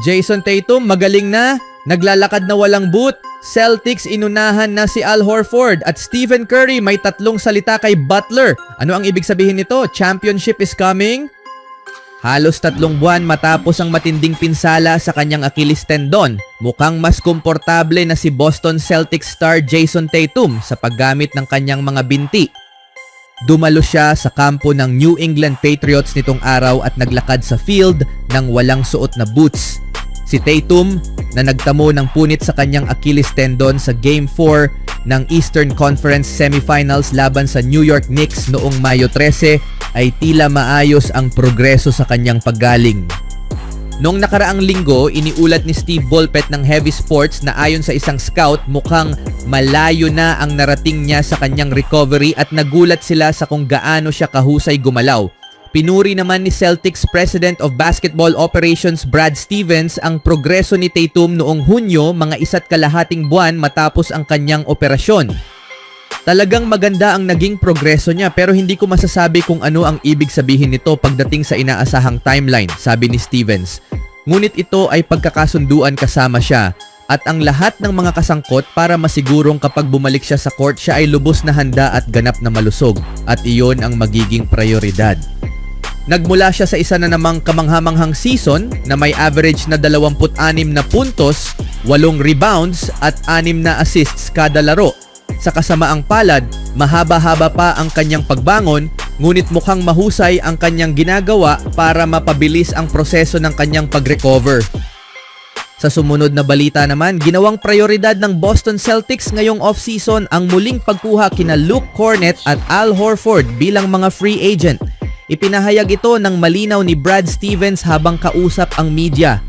Jason Tatum magaling na, naglalakad na walang boot. Celtics inunahan na si Al Horford at Stephen Curry may tatlong salita kay Butler. Ano ang ibig sabihin nito? Championship is coming? Halos 3 buwan matapos ang matinding pinsala sa kanyang Achilles tendon, mukhang mas komportable na si Boston Celtics star Jason Tatum sa paggamit ng kanyang mga binti. Dumalo siya sa kampo ng New England Patriots nitong araw at naglakad sa field nang walang suot na boots. Si Tatum, na nagtamo ng punit sa kanyang Achilles tendon sa Game 4 ng Eastern Conference Semifinals laban sa New York Knicks noong Mayo 13, ay tila maayos ang progreso sa kanyang paggaling. Noong nakaraang linggo, iniulat ni Steve Bulpett ng Heavy Sports na ayon sa isang scout, mukhang malayo na ang narating niya sa kanyang recovery at nagulat sila sa kung gaano siya kahusay gumalaw. Pinuri naman ni Celtics President of Basketball Operations Brad Stevens ang progreso ni Tatum noong Hunyo, mga 1.5 buwan matapos ang kanyang operasyon. Talagang maganda ang naging progreso niya pero hindi ko masasabi kung ano ang ibig sabihin nito pagdating sa inaasahang timeline, sabi ni Stevens. Ngunit ito ay pagkakasunduan kasama siya at ang lahat ng mga kasangkot para masigurong kapag bumalik siya sa court siya ay lubos na handa at ganap na malusog at iyon ang magiging prioridad. Nagmula siya sa isa na namang kamanghamanghang season na may average na 26 na puntos, 8 rebounds at 6 na assists kada laro. Sa kasamaang palad, mahaba-haba pa ang kanyang pagbangon, ngunit mukhang mahusay ang kanyang ginagawa para mapabilis ang proseso ng kanyang pag-recover. Sa sumunod na balita naman, ginawang prioridad ng Boston Celtics ngayong off-season ang muling pagkuha kina Luke Cornet at Al Horford bilang mga free agent. Ipinahayag ito ng malinaw ni Brad Stevens habang kausap ang media.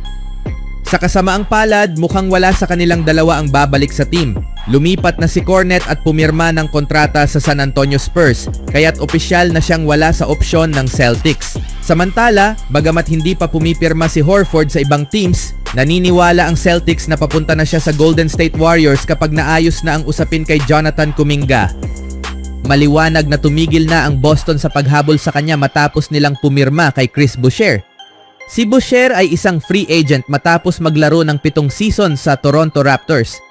Sa kasamaang palad, mukhang wala sa kanilang dalawa ang babalik sa team. Lumipat na si Cornet at pumirma ng kontrata sa San Antonio Spurs, kaya't opisyal na siyang wala sa opsyon ng Celtics. Samantala, bagamat hindi pa pumipirma si Horford sa ibang teams, naniniwala ang Celtics na papunta na siya sa Golden State Warriors kapag naayos na ang usapin kay Jonathan Kuminga. Maliwanag na tumigil na ang Boston sa paghabol sa kanya matapos nilang pumirma kay Chris Boucher. Si Boucher ay isang free agent matapos maglaro ng 7 season sa Toronto Raptors.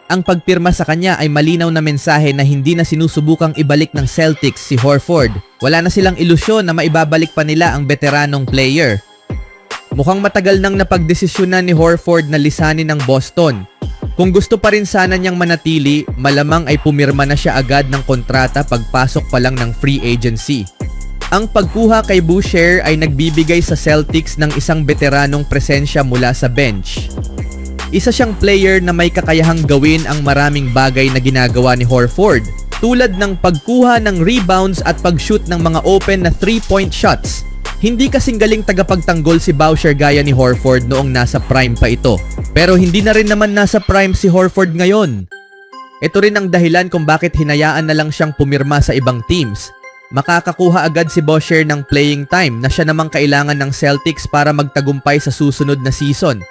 Ang pagpirma sa kanya ay malinaw na mensahe na hindi na sinusubukang ibalik ng Celtics si Horford. Wala na silang ilusyon na maibabalik pa nila ang veteranong player. Mukhang matagal nang napagdesisyonan ni Horford na lisanin ng Boston. Kung gusto pa rin sana niyang manatili, malamang ay pumirma na siya agad ng kontrata pagpasok pa lang ng free agency. Ang pagkuha kay Boucher ay nagbibigay sa Celtics ng isang veteranong presensya mula sa bench. Isa siyang player na may kakayahang gawin ang maraming bagay na ginagawa ni Horford, tulad ng pagkuha ng rebounds at pag-shoot ng mga open na 3-point shots. Hindi kasing galing tagapagtanggol si Boucher gaya ni Horford noong nasa prime pa ito. Pero hindi na rin naman nasa prime si Horford ngayon. Ito rin ang dahilan kung bakit hinayaan na lang siyang pumirma sa ibang teams. Makakakuha agad si Boucher ng playing time na siya namang kailangan ng Celtics para magtagumpay sa susunod na season.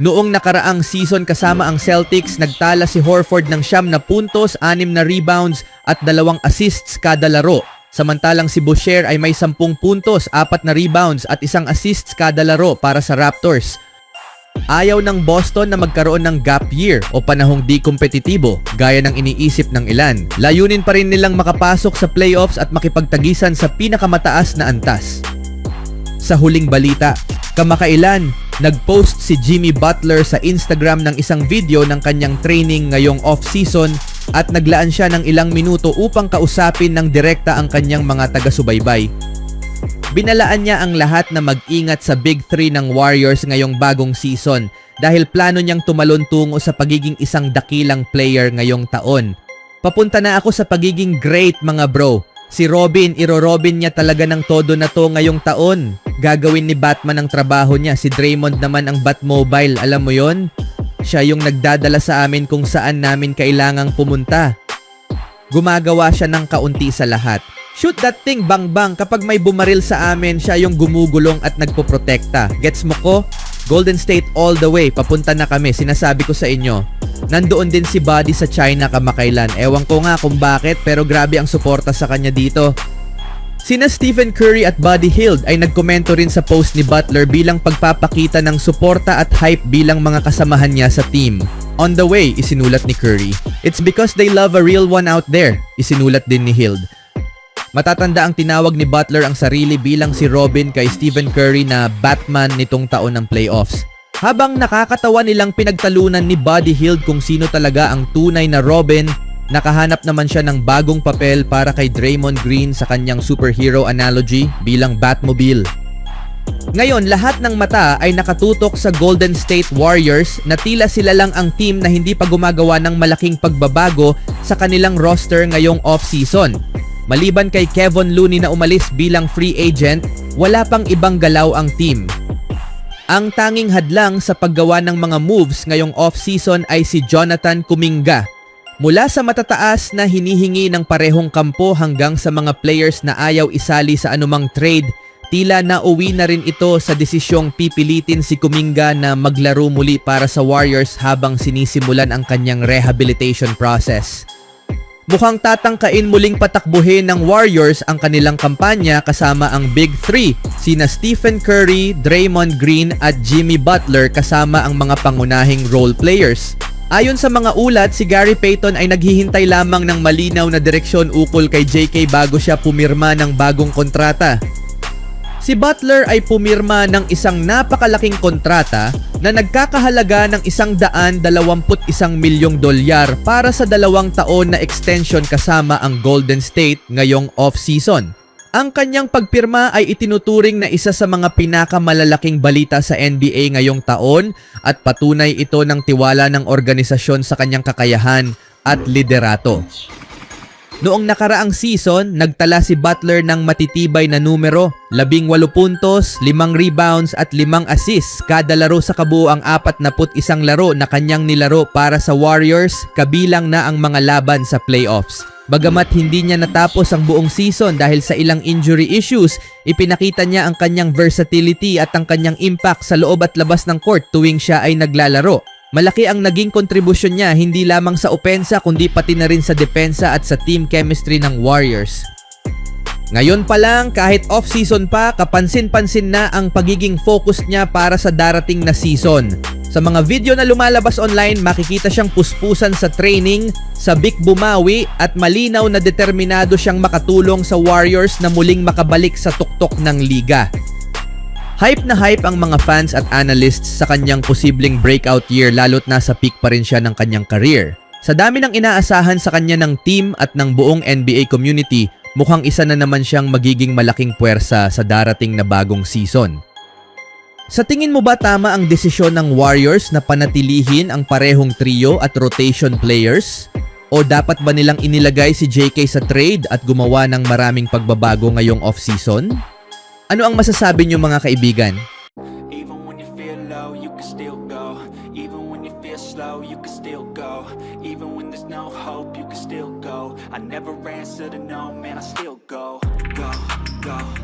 Noong nakaraang season kasama ang Celtics, nagtala si Horford ng 9 na puntos, 6 na rebounds at 2 assists kada laro. Samantalang si Boucher ay may 10 puntos, 4 na rebounds at 1 assists kada laro para sa Raptors. Ayaw ng Boston na magkaroon ng gap year o panahong di kompetitibo gaya ng iniisip ng ilan. Layunin pa rin nilang makapasok sa playoffs at makipagtagisan sa pinakamataas na antas. Sa huling balita, kamakailan, nag-post si Jimmy Butler sa Instagram ng isang video ng kanyang training ngayong off-season at naglaan siya ng ilang minuto upang kausapin ng direkta ang kanyang mga taga-subaybay. Binalaan niya ang lahat na mag-ingat sa Big 3 ng Warriors ngayong bagong season dahil plano niyang tumalon tungo sa pagiging isang dakilang player ngayong taon. Papunta na ako sa pagiging great mga bro. Si Robin, iro-Robin niya talaga ng todo na to ngayong taon. Gagawin ni Batman ang trabaho niya. Si Draymond naman ang Batmobile, alam mo yon? Siya yung nagdadala sa amin kung saan namin kailangang pumunta. Gumagawa siya ng kaunti sa lahat. Shoot that thing, bang bang. Kapag may bumaril sa amin, siya yung gumugulong at nagpoprotekta. Gets mo ko? Golden State all the way. Papunta na kami. Sinasabi ko sa inyo. Nandoon din si Buddy sa China kamakailan. Ewan ko nga kung bakit pero grabe ang suporta sa kanya dito. Sina Stephen Curry at Buddy Hield ay nagkomento rin sa post ni Butler bilang pagpapakita ng suporta at hype bilang mga kasamahan niya sa team. On the way, isinulat ni Curry. It's because they love a real one out there, isinulat din ni Hield. Matatanda ang tinawag ni Butler ang sarili bilang si Robin kay Stephen Curry na Batman nitong taon ng playoffs. Habang nakakatawa nilang pinagtalunan ni Buddy Hield kung sino talaga ang tunay na Robin, nakahanap naman siya ng bagong papel para kay Draymond Green sa kanyang superhero analogy bilang Batmobile. Ngayon, lahat ng mata ay nakatutok sa Golden State Warriors na tila sila lang ang team na hindi pa gumagawa ng malaking pagbabago sa kanilang roster ngayong off-season. Maliban kay Kevon Looney na umalis bilang free agent, wala pang ibang galaw ang team. Ang tanging hadlang sa paggawa ng mga moves ngayong off-season ay si Jonathan Kuminga. Mula sa matataas na hinihingi ng parehong kampo hanggang sa mga players na ayaw isali sa anumang trade, tila nauwi na rin ito sa desisyong pipilitin si Kuminga na maglaro muli para sa Warriors habang sinisimulan ang kanyang rehabilitation process. Mukhang tatangkain muling patakbuhin ng Warriors ang kanilang kampanya kasama ang Big Three, sina Stephen Curry, Draymond Green at Jimmy Butler kasama ang mga pangunahing role players. Ayon sa mga ulat, si Gary Payton ay naghihintay lamang ng malinaw na direksyon ukol kay JK bago siya pumirma ng bagong kontrata. Si Butler ay pumirma ng isang napakalaking kontrata na nagkakahalaga ng $121 milyong para sa 2 taon na extension kasama ang Golden State ngayong off-season. Ang kanyang pagpirma ay itinuturing na isa sa mga pinakamalalaking balita sa NBA ngayong taon at patunay ito ng tiwala ng organisasyon sa kanyang kakayahan at liderato. Noong nakaraang season, nagtala si Butler ng matitibay na numero, 18 puntos, 5 rebounds at 5 assists kada laro sa kabuoang 41 laro na kanyang nilaro para sa Warriors, kabilang na ang mga laban sa playoffs. Bagamat hindi niya natapos ang buong season dahil sa ilang injury issues, ipinakita niya ang kanyang versatility at ang kanyang impact sa loob at labas ng court tuwing siya ay naglalaro. Malaki ang naging kontribusyon niya hindi lamang sa opensa kundi pati na rin sa depensa at sa team chemistry ng Warriors. Ngayon pa lang, kahit off-season pa, kapansin-pansin na ang pagiging focus niya para sa darating na season. Sa mga video na lumalabas online, makikita siyang puspusan sa training, sabik bumawi at malinaw na determinado siyang makatulong sa Warriors na muling makabalik sa tuktok ng liga. Hype na hype ang mga fans at analysts sa kanyang posibleng breakout year lalo't nasa peak pa rin siya ng kanyang career. Sa dami ng inaasahan sa kanya ng team at ng buong NBA community, mukhang isa na naman siyang magiging malaking puwersa sa darating na bagong season. Sa tingin mo ba tama ang desisyon ng Warriors na panatilihin ang parehong trio at rotation players? O dapat ba nilang inilagay si JK sa trade at gumawa ng maraming pagbabago ngayong off-season? Ano ang masasabi niyo mga kaibigan? Even when you feel low, you can still go. Even when you feel slow, you can still go. Even when there's no hope, you can still go. I never answer to no, man, I still go. Go, go.